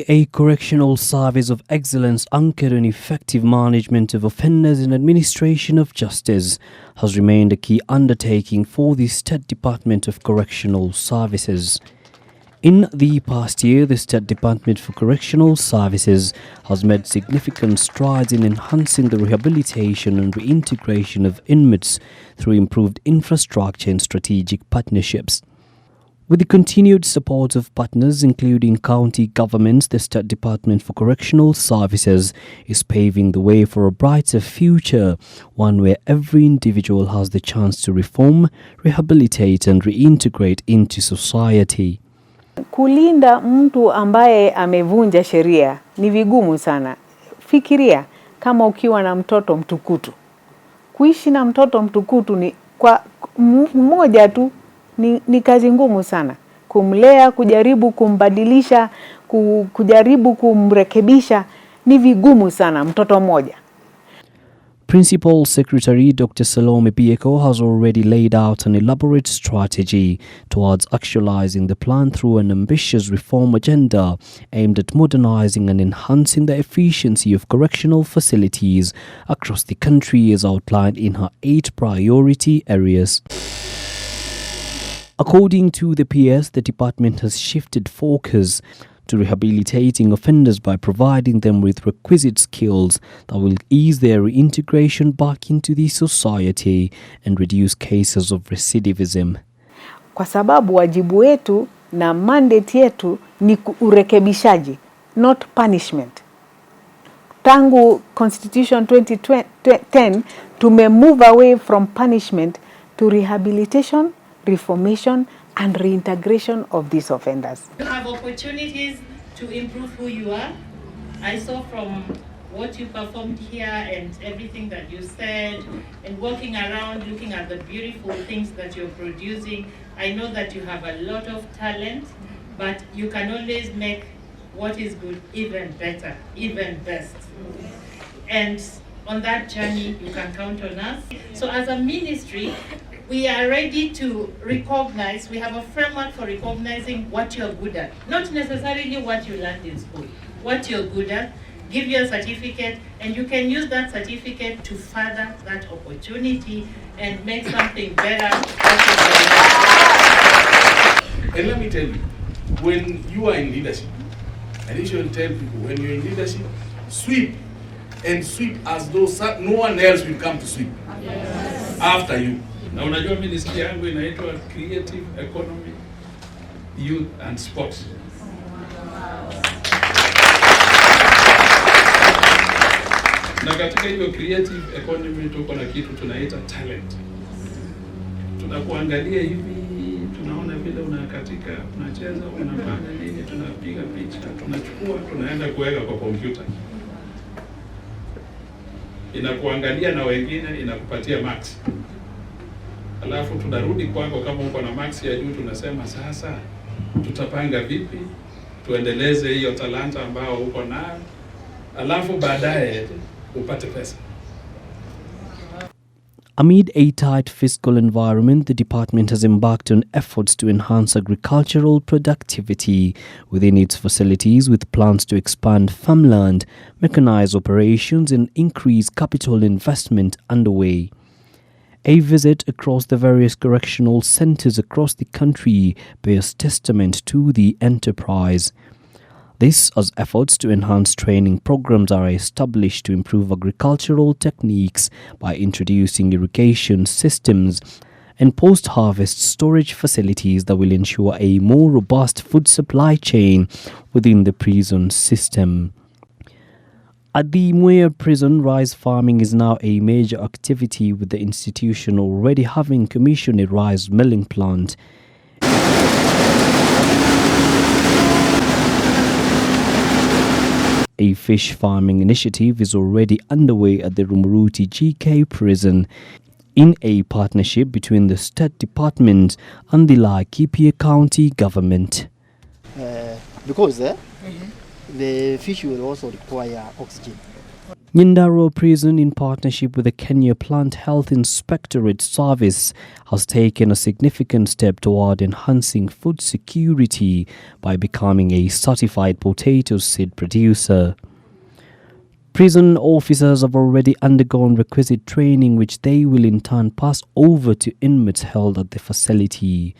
A Correctional Service of Excellence anchored in effective management of offenders in administration of justice has remained a key undertaking for the State Department of Correctional Services. In the past year, the State Department for Correctional Services has made significant strides in enhancing the rehabilitation and reintegration of inmates through improved infrastructure and strategic partnerships. With the continued support of partners including county governments, the State Department for Correctional Services is paving the way for a brighter future, one where every individual has the chance to reform, rehabilitate and reintegrate into society. Kulinda mtu ambaye amevunja sheria ni vigumu sana. Fikiria kama ukiwa na mtoto mtukutu. Kuishi na mtoto mtukutu ni kwa mmoja tu ni kazi ngumu sana. Kumlea, kujaribu kumbadilisha, kujaribu kumrekebisha ni vigumu sana mtoto mmoja. Principal Secretary Dr. Salome Bieko has already laid out an elaborate strategy towards actualizing the plan through an ambitious reform agenda aimed at modernizing and enhancing the efficiency of correctional facilities across the country as outlined in her 8 priority areas. According to the PS, the department has shifted focus to rehabilitating offenders by providing them with requisite skills that will ease their reintegration back into the society and reduce cases of recidivism. Kwa sababu wajibu wetu na mandate yetu ni urekebishaji, not punishment. Tangu Constitution 2010 tume move away from punishment to rehabilitation, reformation and reintegration of these offenders. You have opportunities to improve who you are. I saw from what you performed here and everything that you said and walking around looking at the beautiful things that you're producing. I know that you have a lot of talent, but you can always make what is good even better, even best. And on that journey, you can count on us. So as a ministry, we are ready to recognize, we have a framework for recognizing what you're good at. Not necessarily what you learned in school, what you're good at, give you a certificate, and you can use that certificate to further that opportunity and make something better. And let me tell you, when you are in leadership, I usually tell people, when you're in leadership, sweep, and sweep as though no one else will come to sweep after you. Na unajua ministry yangu inaitwa Creative Economy, Youth and Sports. Na katika hiyo creative economy tuko na kitu tunaita talent. Tunakuangalia hivi, tunaona vile unakatika, unacheza, unapanga nini, tunapiga picha, tunachukua, tunaenda kuweka kwa kompyuta. Inakuangalia na wengine inakupatia marks. Alafu tunarudi kwako kama uko na max ya juu, tunasema sasa tutapanga vipi tuendeleze hiyo talanta ambao uko nayo, alafu baadaye upate pesa. Amid a tight fiscal environment, the department has embarked on efforts to enhance agricultural productivity within its facilities with plans to expand farmland, mechanize operations and increase capital investment underway. A visit across the various correctional centers across the country bears testament to the enterprise. This as efforts to enhance training programs are established to improve agricultural techniques by introducing irrigation systems and post-harvest storage facilities that will ensure a more robust food supply chain within the prison system. At the Muir prison, rice farming is now a major activity, with the institution already having commissioned a rice milling plant. A fish farming initiative is already underway at the Rumuruti GK prison in a partnership between the State Department and the Laikipia County government. Because the fish will also require oxygen. Nyandarua Prison, in partnership with the Kenya Plant Health Inspectorate Service, has taken a significant step toward enhancing food security by becoming a certified potato seed producer. Prison officers have already undergone requisite training, which they will in turn pass over to inmates held at the facility.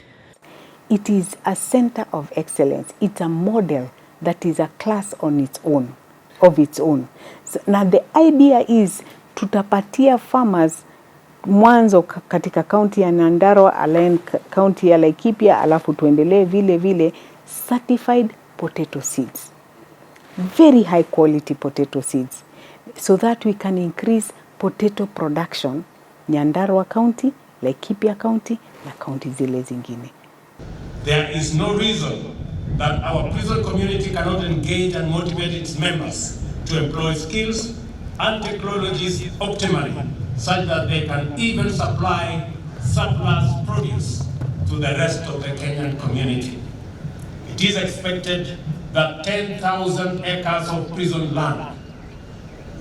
It is a center of excellence. It's a model that is a class on its own, of its own. So, now the idea is tutapatia farmers mwanzo katika kaunti ya Nyandarua, alain kaunti ya Laikipia, alafu tuendelee vile vile certified potato seeds. Very high quality potato seeds, so that we can increase potato production Nyandarua County, Laikipia County na county zile zingine. There is no reason that our prison community cannot engage and motivate its members to employ skills and technologies optimally, such that they can even supply surplus produce to the rest of the Kenyan community. It is expected that 10,000 acres of prison land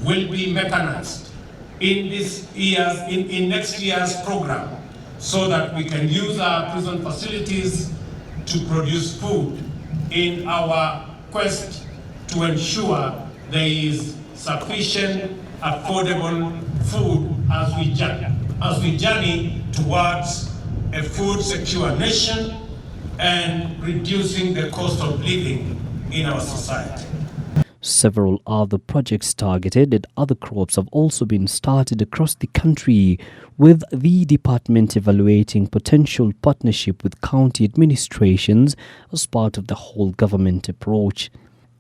will be mechanized in next year's program, so that we can use our prison facilities to produce food in our quest to ensure there is sufficient, affordable food as we journey towards a food secure nation and reducing the cost of living in our society. Several other projects targeted at other crops have also been started across the country, with the department evaluating potential partnership with county administrations as part of the whole government approach.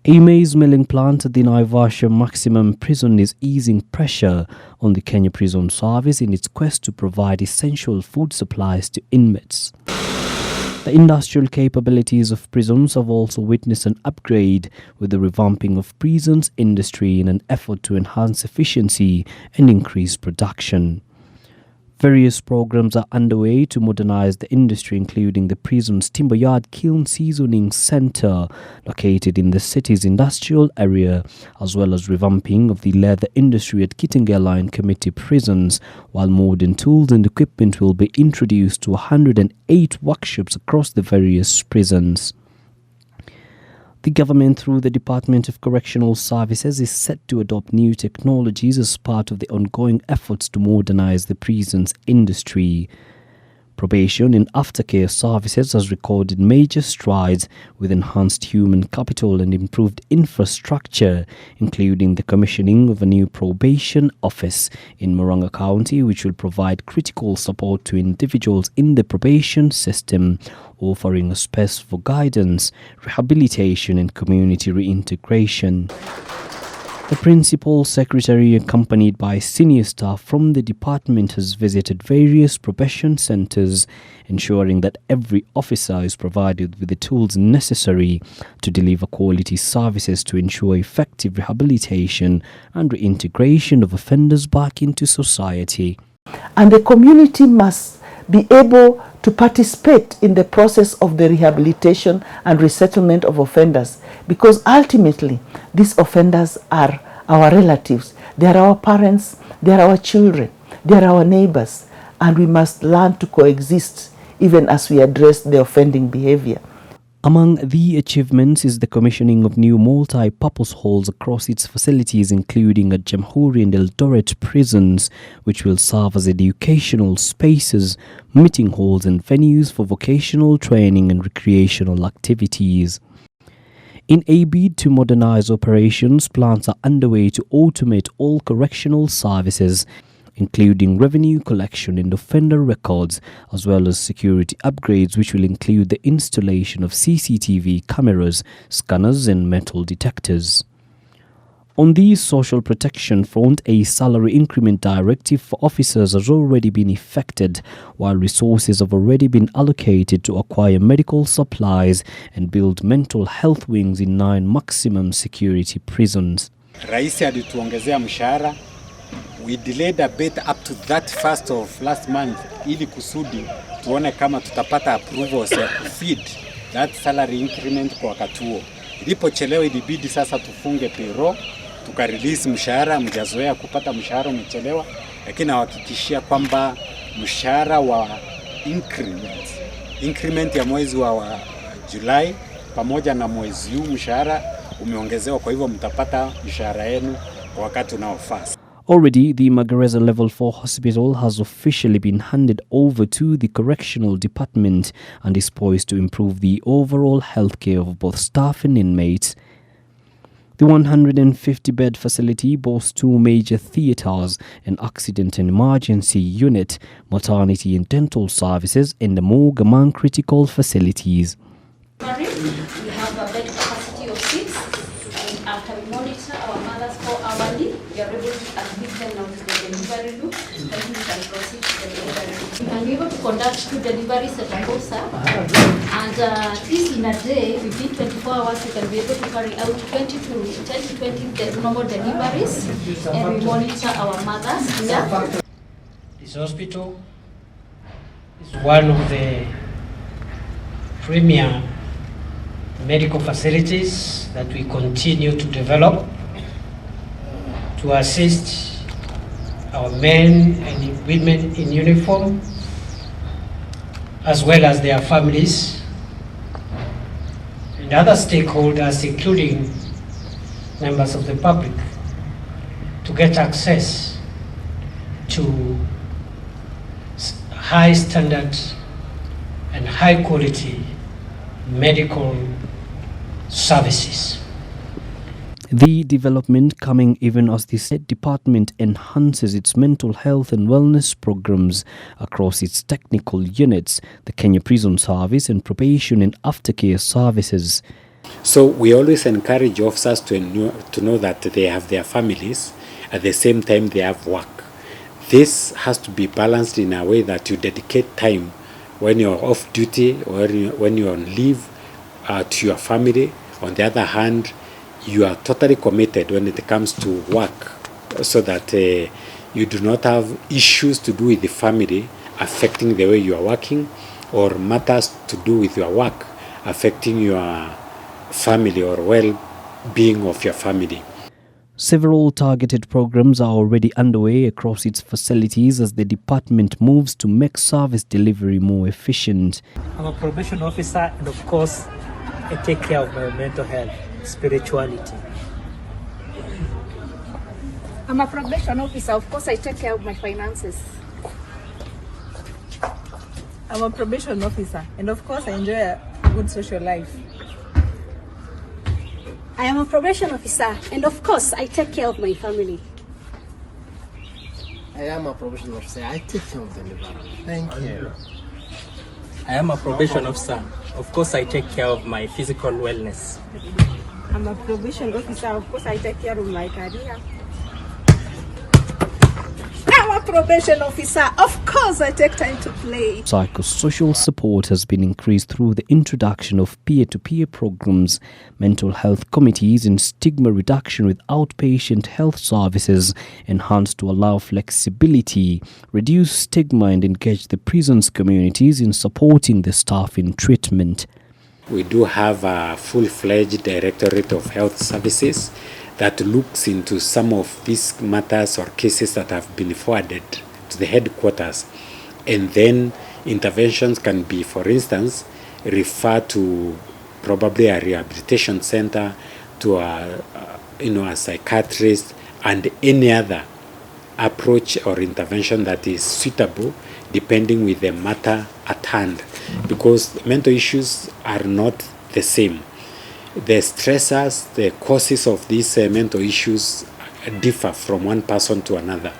A maize milling plant at the Naivasha Maximum Prison is easing pressure on the Kenya Prison Service in its quest to provide essential food supplies to inmates. The industrial capabilities of prisons have also witnessed an upgrade with the revamping of prisons industry in an effort to enhance efficiency and increase production. Various programs are underway to modernize the industry, including the prison's timberyard kiln seasoning center located in the city's industrial area, as well as revamping of the leather industry at Kitengela Line Committee prisons, while modern tools and equipment will be introduced to 108 workshops across the various prisons. The government, through the Department of Correctional Services, is set to adopt new technologies as part of the ongoing efforts to modernize the prisons industry. Probation and aftercare services has recorded major strides with enhanced human capital and improved infrastructure, including the commissioning of a new probation office in Murang'a County, which will provide critical support to individuals in the probation system, offering a space for guidance, rehabilitation and community reintegration. The Principal Secretary, accompanied by senior staff from the department, has visited various probation centers, ensuring that every officer is provided with the tools necessary to deliver quality services to ensure effective rehabilitation and reintegration of offenders back into society. And the community must be able to participate in the process of the rehabilitation and resettlement of offenders, because ultimately these offenders are our relatives, they are our parents, they are our children, they are our neighbors, and we must learn to coexist even as we address the offending behavior. Among the achievements is the commissioning of new multi-purpose halls across its facilities, including at Jamhuri and Eldoret prisons, which will serve as educational spaces, meeting halls and venues for vocational training and recreational activities. In a bid to modernize operations, plans are underway to automate all correctional services, including revenue collection and offender records, as well as security upgrades, which will include the installation of CCTV cameras, scanners and metal detectors. On the social protection front, a salary increment directive for officers has already been effected, while resources have already been allocated to acquire medical supplies and build mental health wings in 9 maximum security prisons. Raisi alituongezea mshahara. We delayed a bit up to that 1st of last month ili kusudi tuone kama tutapata approvals ya kufeed that salary increment kwa wakati huo. Ilipochelewa ilibidi sasa tufunge payroll tukarelease mshahara, mjazoea kupata mshahara umechelewa, lakini nawahakikishia kwamba mshahara wa increment ya mwezi wa Julai pamoja na mwezi huu mshahara umeongezewa, kwa hivyo mtapata mshahara yenu kwa wakati unaofaa. Already, the Magereza Level 4 Hospital has officially been handed over to the Correctional Department and is poised to improve the overall healthcare of both staff and inmates. The 150-bed facility boasts 2 major theatres, an accident and emergency unit, maternity and dental services, and a morgue among critical facilities. We have a bed capacity of 6, and after we monitor our mothers for hourly, we are able to admit them now to the delivery room, and we can proceed to the delivery room. We can be able to conduct 2 deliveries at a COSA, and at least in a day, within 24 hours, we can be able to carry out 10 to 20 normal deliveries, and we monitor our mothers here. This hospital is one of the premier medical facilities that we continue to develop to assist our men and women in uniform as well as their families and other stakeholders, including members of the public, to get access to high standard and high quality medical services. The development coming even as the said department enhances its mental health and wellness programs across its technical units, the Kenya Prison Service and probation and aftercare services. So we always encourage officers to know that they have their families, at the same time they have work. This has to be balanced in a way that you dedicate time when you're off duty or when you're on leave to your family. On the other hand, you are totally committed when it comes to work, so that you do not have issues to do with the family affecting the way you are working, or matters to do with your work affecting your family or well-being of your family. Several targeted programs are already underway across its facilities as the department moves to make service delivery more efficient. I'm a probation officer, and of course, I take care of my mental health, spirituality. I'm a probation officer, of course, I take care of my finances. I'm a probation officer, and of course I enjoy a good social life. I am a probation officer, and of course I take care of my family. I am a probation officer, I take care of the environment. Thank you. I am a probation officer. Of course, I take care of my physical wellness. I'm a probation officer, of course I take care of my career. I'm a probation officer, of course I take time to play. Psychosocial support has been increased through the introduction of peer-to-peer programs, mental health committees and stigma reduction with outpatient health services enhanced to allow flexibility, reduce stigma and engage the prisons communities in supporting the staff in treatment. We do have a full-fledged Directorate of Health Services that looks into some of these matters or cases that have been forwarded to the headquarters, and then interventions can be, for instance, referred to probably a rehabilitation center, to a psychiatrist, and any other approach or intervention that is suitable depending with the matter at hand, because mental issues are not the same. The stressors, the causes of these mental issues differ from one person to another.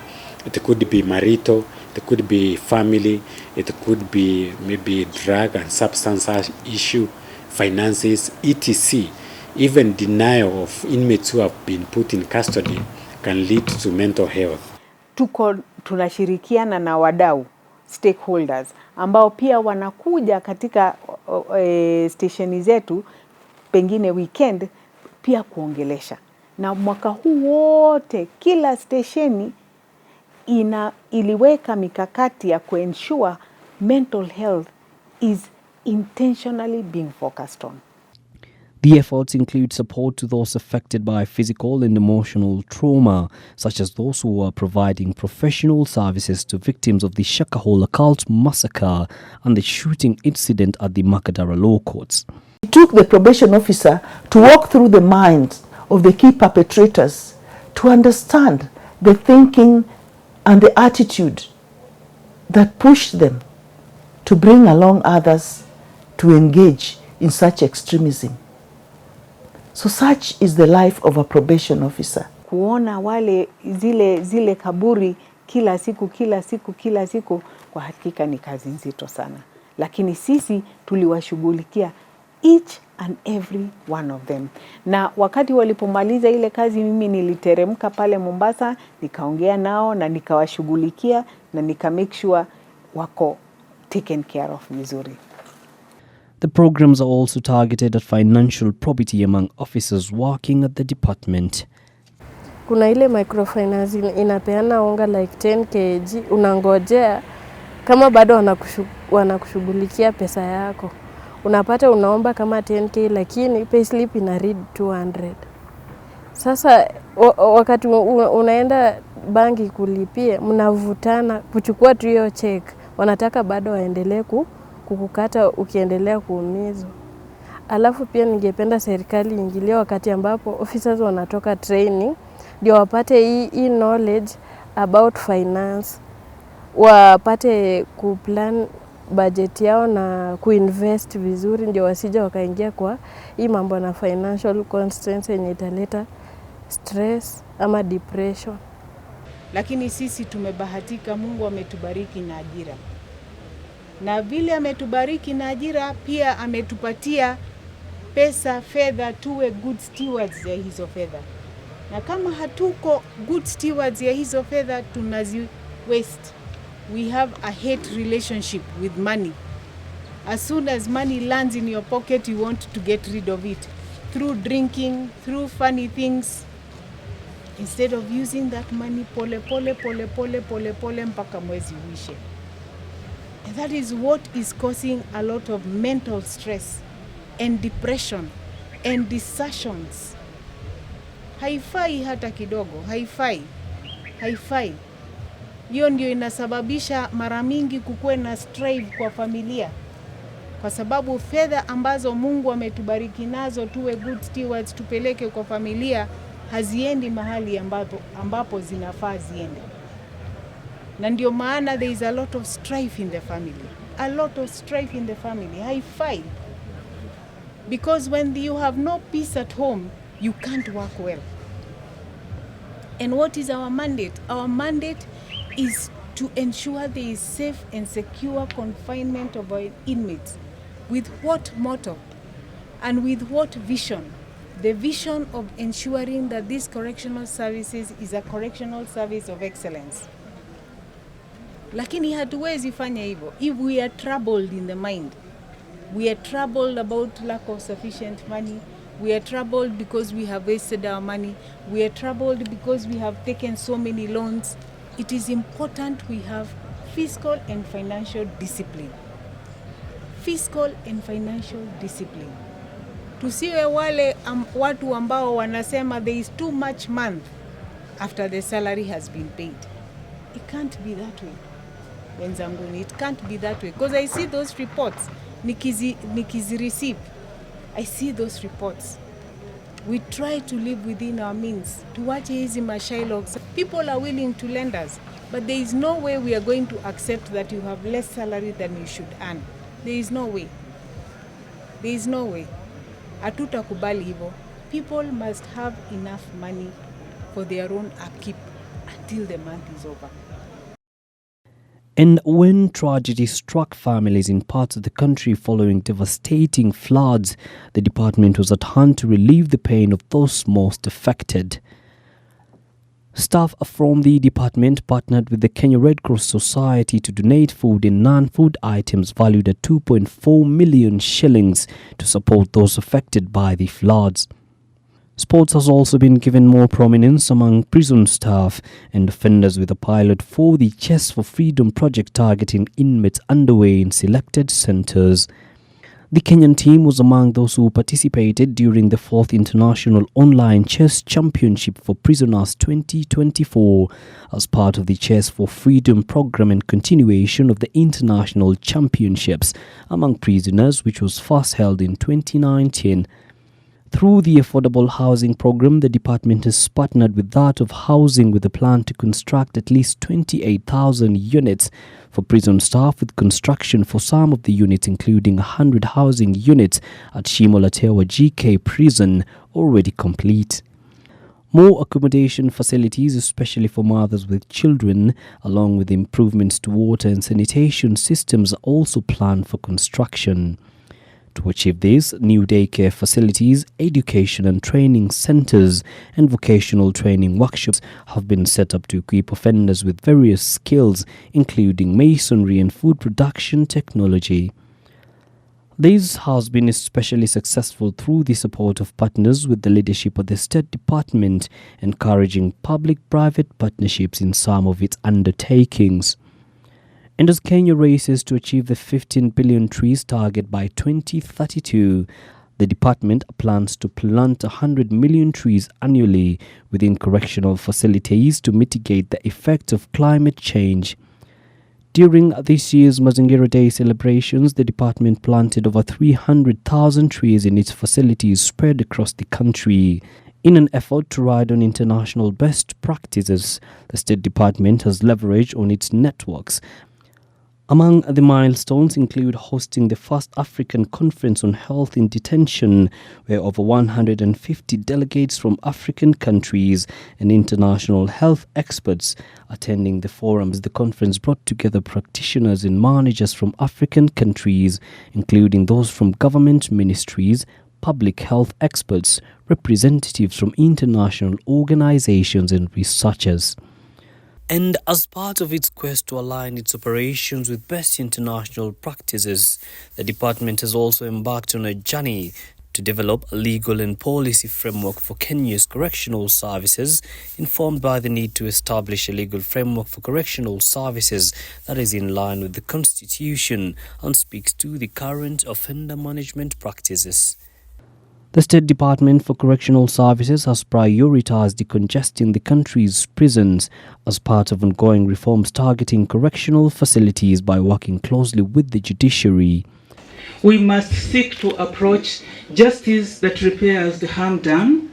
It could be marital, it could be family, it could be maybe drug and substance issue, finances, etc. Even denial of inmates who have been put in custody can lead to mental health. Tunashirikiana na wadau, stakeholders, ambao pia wanakuja katika stesheni zetu pengine weekend pia kuongelesha. Na mwaka huu wote kila stesheni iliweka mikakati ya kuensure mental health is intentionally being focused on. The efforts include support to those affected by physical and emotional trauma, such as those who are providing professional services to victims of the Shakahola cult massacre and the shooting incident at the Makadara Law Courts. It took the probation officer to walk through the minds of the key perpetrators to understand the thinking and the attitude that pushed them to bring along others to engage in such extremism. So such is the life of a probation officer. Kuona wale zile kaburi kila siku, kwa hakika ni kazi nzito sana. Lakini sisi tuliwashughulikia each and every one of them. Na wakati walipomaliza ile kazi, mimi niliteremka pale Mombasa, nikaongea nao na nikawashughulikia na nika make sure wako taken care of vizuri. The programs are also targeted at financial probity among officers working at the department. Kuna ile microfinance inapeana unga like 10 kg, unangojea kama bado wanakushughulikia pesa yako. Unapata unaomba kama 10k lakini payslip ina read 200. Sasa wakati unaenda banki kulipia, mnavutana kuchukua tu hiyo check. Wanataka bado waendelee kukukata ukiendelea kuumizwa. Alafu pia ningependa serikali ingilie wakati ambapo officers wanatoka training ndio wapate hii knowledge about finance, wapate kuplan budget yao na kuinvest vizuri, ndio wasije wakaingia kwa hii mambo na financial constraints yenye italeta stress ama depression. Lakini sisi tumebahatika, Mungu ametubariki na ajira. Na vile ametubariki na ajira, pia ametupatia pesa, fedha, tuwe good stewards ya hizo fedha. Na kama hatuko good stewards ya hizo fedha, tunazi waste. We have a hate relationship with money. As soon as money lands in your pocket, you want to get rid of it. Through drinking, through funny things. Instead of using that money pole mpaka mwezi uishe. And that is what is causing a lot of mental stress and depression and desertions. Haifai hata kidogo, haifai. Hiyo ndio inasababisha mara mingi kukuwe na strife kwa familia. Kwa sababu fedha ambazo Mungu ametubariki nazo tuwe good stewards, tupeleke kwa familia, haziendi mahali ambapo zinafaa ziende. Na ndio maana there is a lot of strife in the family. Haifai. Because when you have no peace at home, you can't work well. And what is our mandate? Our mandate is to ensure there is safe and secure confinement of our inmates. With what motto and with what vision? The vision of ensuring that this correctional services is a correctional service of excellence. Lakini hatuwezi fanya hivyo if we are troubled in the mind. We are troubled about lack of sufficient money. We are troubled because we have wasted our money. We are troubled because we have taken so many loans. It is important we have fiscal and financial discipline. Tusiwe wale watu ambao wanasema there is too much month after the salary has been paid. It can't be that way. Wenzanguni, it can't be that way. Because I see those reports. Nikizi receive. I see those reports. We try to live within our means. Tuwache hizi mashailogs. People are willing to lend us. But there is no way we are going to accept that you have less salary than you should earn. There is no way. Hatutakubali hivyo. People must have enough money for their own upkeep until the month is over. And when tragedy struck families in parts of the country following devastating floods, the department was at hand to relieve the pain of those most affected. Staff from the department partnered with the Kenya Red Cross Society to donate food and non-food items valued at 2.4 million shillings to support those affected by the floods. Sports has also been given more prominence among prison staff and offenders, with a pilot for the Chess for Freedom project targeting inmates underway in selected centres. The Kenyan team was among those who participated during the 4th International Online Chess Championship for Prisoners 2024 as part of the Chess for Freedom program and continuation of the International Championships among prisoners, which was first held in 2019. Through the Affordable Housing Program, the department has partnered with that of Housing with a plan to construct at least 28,000 units for prison staff, with construction for some of the units, including 100 housing units at Shimolatewa GK Prison, already complete. More accommodation facilities, especially for mothers with children, along with improvements to water and sanitation systems, are also planned for construction. To achieve this, new daycare facilities, education and training centers, and vocational training workshops have been set up to equip offenders with various skills, including masonry and food production technology. This has been especially successful through the support of partners, with the leadership of the State Department encouraging public-private partnerships in some of its undertakings. And as Kenya races to achieve the 15 billion trees target by 2032, the department plans to plant 100 million trees annually within correctional facilities to mitigate the effect of climate change. During this year's Mazingira Day celebrations, the department planted over 300,000 trees in its facilities spread across the country. In an effort to ride on international best practices, the State Department has leveraged on its networks. Among the milestones include hosting the first African Conference on Health in Detention, where over 150 delegates from African countries and international health experts attending the forums. The conference brought together practitioners and managers from African countries, including those from government ministries, public health experts, representatives from international organizations and researchers. And as part of its quest to align its operations with best international practices, the department has also embarked on a journey to develop a legal and policy framework for Kenya's correctional services, informed by the need to establish a legal framework for correctional services that is in line with the Constitution and speaks to the current offender management practices. The State Department for Correctional Services has prioritized decongesting the country's prisons as part of ongoing reforms targeting correctional facilities by working closely with the judiciary. We must seek to approach justice that repairs the harm done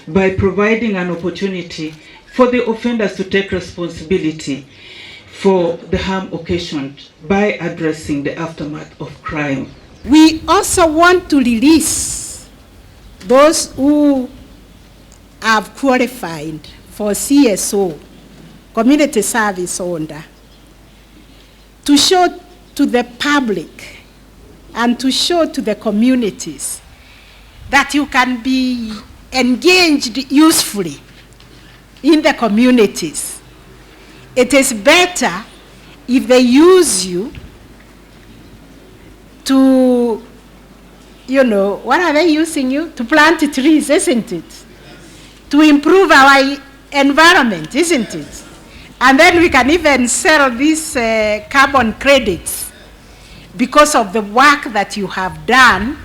by providing an opportunity for the offenders to take responsibility for the harm occasioned by addressing the aftermath of crime. We also want to release those who have qualified for CSO, community service order, to show to the public and to show to the communities that you can be engaged usefully in the communities. It is better if they use you to, what are they using you? To plant trees, isn't it? To improve our environment, isn't it? And then we can even sell these carbon credits because of the work that you have done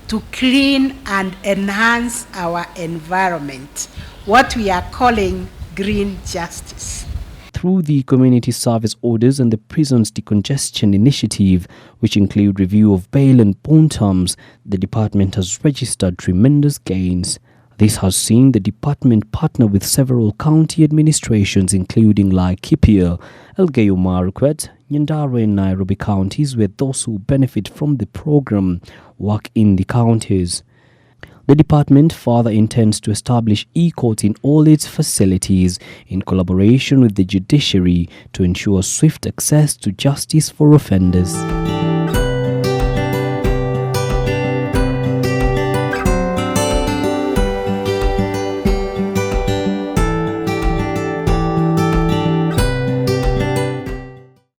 to clean and enhance our environment, what we are calling green justice. Through the community service orders and the prisons decongestion initiative, which include review of bail and bond terms, the department has registered tremendous gains. This has seen the department partner with several county administrations, including Laikipia, Elgeyo Marakwet, Nyandarua and Nairobi counties, where those who benefit from the program work in the counties. The department further intends to establish e-courts in all its facilities in collaboration with the judiciary to ensure swift access to justice for offenders.